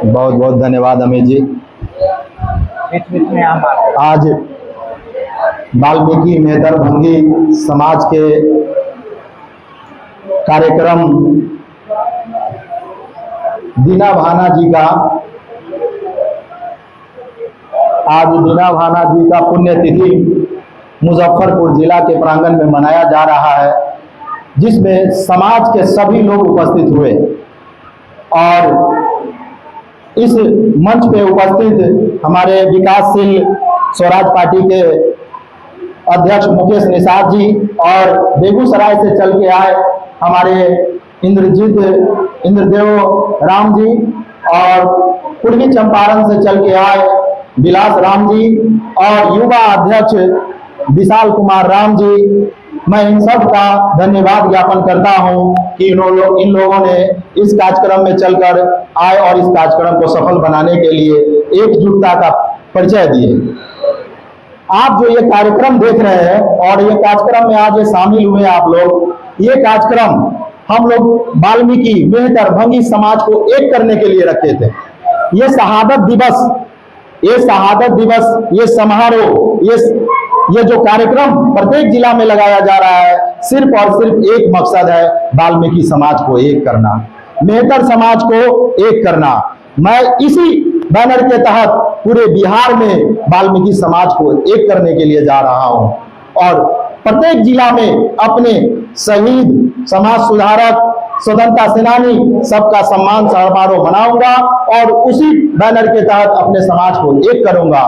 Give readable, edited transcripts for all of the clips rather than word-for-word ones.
बहुत बहुत धन्यवाद अमित जी। आज वाल्मीकि मेहतर भंगी समाज के कार्यक्रम दीना भाना जी का पुण्यतिथि मुजफ्फरपुर जिला के प्रांगण में मनाया जा रहा है, जिसमें समाज के सभी लोग उपस्थित हुए और इस मंच पे उपस्थित हमारे विकासशील स्वराज पार्टी के अध्यक्ष मुकेश निषाद जी और बेगूसराय से चल के आए हमारे इंद्रदेव राम जी और पूर्वी चंपारण से चल के आए विलास राम जी और युवा अध्यक्ष विशाल कुमार राम जी, मैं इन सब का धन्यवाद ज्ञापन करता हूं कि इन लोगों ने इस कार्यक्रम में चलकर आए और इस कार्यक्रम को सफल बनाने के लिए एकजुटता का परिचय दिए। आप जो ये कार्यक्रम देख रहे हैं और ये कार्यक्रम में आज ये शामिल हुए आप लोग, ये कार्यक्रम हम लोग वाल्मीकि मेहतर भंगी समाज को एक करने के लिए रखे थे। ये शहादत दिवस, ये समारोह, ये जो कार्यक्रम प्रत्येक जिला में लगाया जा रहा है, सिर्फ और सिर्फ एक मकसद है, वाल्मीकि समाज को एक करना, मेहतर समाज को एक करना। मैं इसी बैनर के तहत पूरे बिहार में वाल्मीकि समाज को एक करने के लिए जा रहा हूं और प्रत्येक जिला में अपने शहीद, समाज सुधारक, स्वतंत्रता सेनानी सबका सम्मान समारोह मनाऊंगा और उसी बैनर के तहत अपने समाज को एक करूंगा।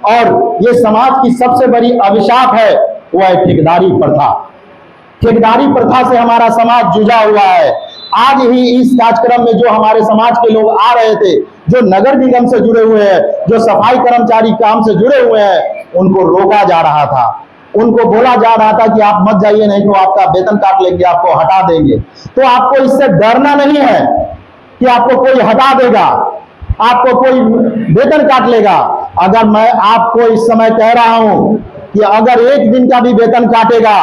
और ये समाज की सबसे बड़ी अभिशाप है, वो है ठेकेदारी प्रथा। ठेकेदारी प्रथा से हमारा समाज जुझा हुआ है। आज ही इस कार्यक्रम में जो हमारे समाज के लोग आ रहे थे, जो नगर निगम से जुड़े हुए हैं, जो सफाई कर्मचारी काम से जुड़े हुए हैं, उनको रोका जा रहा था, उनको बोला जा रहा था कि आप मत जाइए, नहीं तो आपका वेतन काट लेंगे, आपको हटा देंगे। तो आपको इससे डरना नहीं है कि आपको कोई हटा देगा, आपको कोई वेतन काट लेगा। अगर मैं आपको इस समय कह रहा हूं कि अगर एक दिन का भी वेतन काटेगा,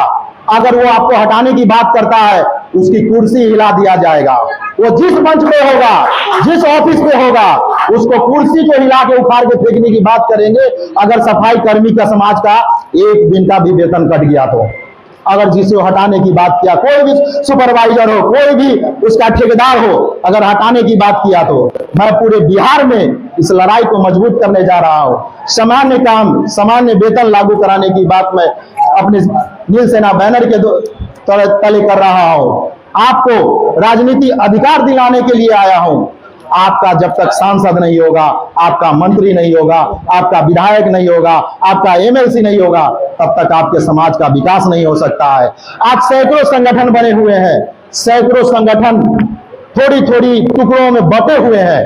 अगर वो आपको हटाने की बात करता है, उसकी कुर्सी हिला दिया जाएगा। वो जिस मंच पे होगा, जिस ऑफिस पे होगा, उसको कुर्सी को हिला के उखाड़ के फेंकने की बात करेंगे अगर सफाई कर्मी का समाज का एक दिन का भी वेतन कट गया तो। अगर जिसे हटाने की बात किया, कोई भी सुपरवाइजर हो, कोई भी उसका ठेकेदार हो, अगर हटाने की बात किया तो मैं पूरे बिहार में इस लड़ाई को मजबूत करने जा रहा हूं। सामान्य काम, सामान्य वेतन लागू कराने की बात मैं अपने नील सेना बैनर के तले कर रहा हूं। आपको राजनीति अधिकार दिलाने के लिए आया हूं। आपका जब तक सांसद नहीं होगा, आपका मंत्री नहीं होगा, आपका विधायक नहीं होगा, आपका एमएलसी नहीं होगा, तब तक आपके समाज का विकास नहीं हो सकता है। आज सैकड़ों संगठन बने हुए हैं, सैकड़ों संगठन थोड़ी थोड़ी टुकड़ों में बटे हुए हैं।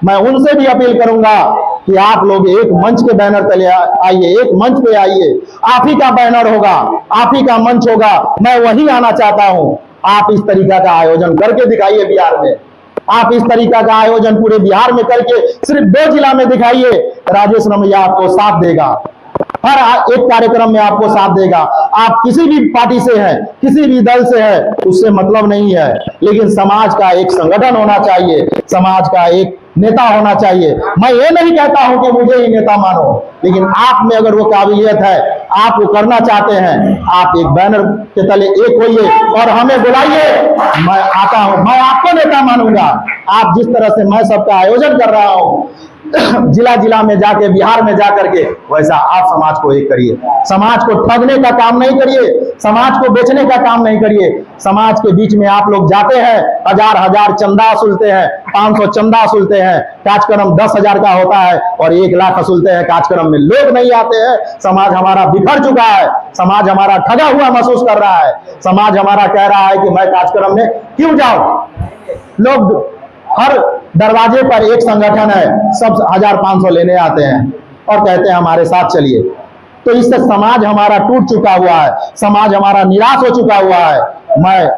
मैं उनसे भी अपील करूंगा कि आप लोग एक मंच के बैनर तले आइए, एक मंच पे आइए। आप ही का बैनर होगा, आप ही का मंच होगा, मैं वहीं आना चाहता हूं। आप इस तरीका का आयोजन करके दिखाइए बिहार में, आप इस तरीका का आयोजन पूरे बिहार में करके सिर्फ 2 जिला में दिखाइए, राजेश रमैया आपको साथ देगा, हर एक कार्यक्रम में आपको साथ देगा। आप किसी भी पार्टी से हैं, किसी भी दल से हैं, उससे मतलब नहीं है, लेकिन समाज का एक संगठन होना चाहिए, समाज का एक नेता होना चाहिए। मैं ये नहीं कहता हूं कि मुझे ही नेता मानो, लेकिन आप में अगर वो काबिलियत है, आप वो करना चाहते हैं, आप एक बैनर के तले एक होइए और हमें बुलाइए। मैं आता हूं, मैं आपको नेता मानूंगा। आप जिस तरह से मैं सबका आयोजन कर रहा हूं जिला जिला में जाके, बिहार में जाकर के, वैसा आप समाज को एक करिए। समाज को ठगने का काम नहीं करिए, समाज को बेचने का काम नहीं करिए। समाज के बीच में आप लोग जाते हैं, हजार चंदा वसूलते हैं, 500 चंदा वसूलते हैं, कार्यक्रम 10,000 का होता है और 1 लाख वसूलते हैं, कार्यक्रम में लोग नहीं आते हैं। समाज हमारा बिखर चुका है, समाज हमारा ठगा हुआ महसूस कर रहा है। समाज हमारा कह रहा है कि मैं कार्यक्रम में क्यों जाऊं। लोग हर दरवाजे पर एक संगठन है, सब 1500 लेने आते हैं और कहते हैं हमारे साथ चलिए। तो इससे समाज हमारा टूट चुका हुआ है, समाज हमारा निराश हो चुका हुआ है। मैं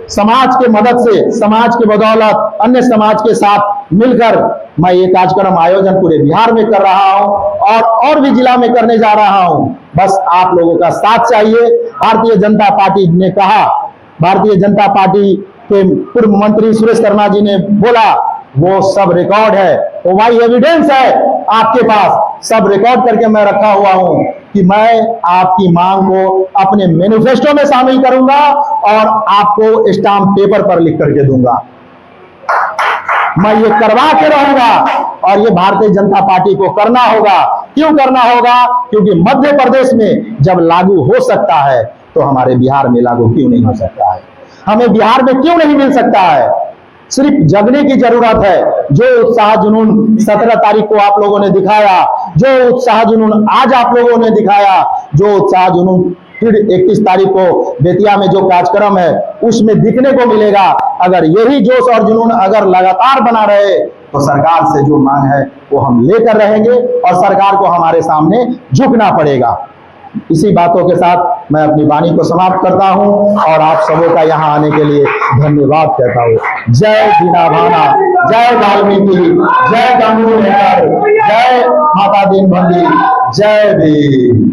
समाज के मदद से, समाज की बदौलत, अन्य समाज के साथ मिलकर मैं ये कार्यक्रम आयोजन पूरे बिहार में कर रहा हूं और भी जिला में करने जा रहा हूं। बस आप लोगों का साथ चाहिए। भारतीय जनता पार्टी ने कहा, भारतीय जनता पार्टी के पूर्व मंत्री सुरेश शर्मा जी ने बोला वो सब रिकॉर्ड है, वो भाई एविडेंस है आपके पास, सब रिकॉर्ड करके मैं रखा हुआ हूं कि मैं आपकी मांग को अपने मैनिफेस्टो में शामिल करूंगा और आपको स्टाम्प पेपर पर लिख करके दूंगा। मैं ये करवा के रहूंगा और ये भारतीय जनता पार्टी को करना होगा। क्यों करना होगा? क्योंकि मध्य प्रदेश में जब लागू हो सकता है तो हमारे बिहार में लागू क्यों नहीं हो सकता है? हमें बिहार में क्यों नहीं मिल सकता है? सिर्फ जगने की जरूरत है। जो उत्साह जुनून 17 तारीख को आप लोगों ने दिखाया, जो उत्साह जुनून आज आप लोगों ने दिखाया, जो उत्साह जुनून फिर 31 तारीख को बेतिया में जो कार्यक्रम है उसमें दिखने को मिलेगा। अगर यही जोश और जुनून अगर लगातार बना रहे तो सरकार से जो मांग है वो हम लेकर रहेंगे और सरकार को हमारे सामने झुकना पड़ेगा। इसी बातों के साथ मैं अपनी वाणी को समाप्त करता हूं और आप सबों का यहां आने के लिए धन्यवाद कहता हूं। जय दीना भाना, जय वाल्मीकि, जय गंगू मेहर, जय माता दीनबंदी, जय भीम।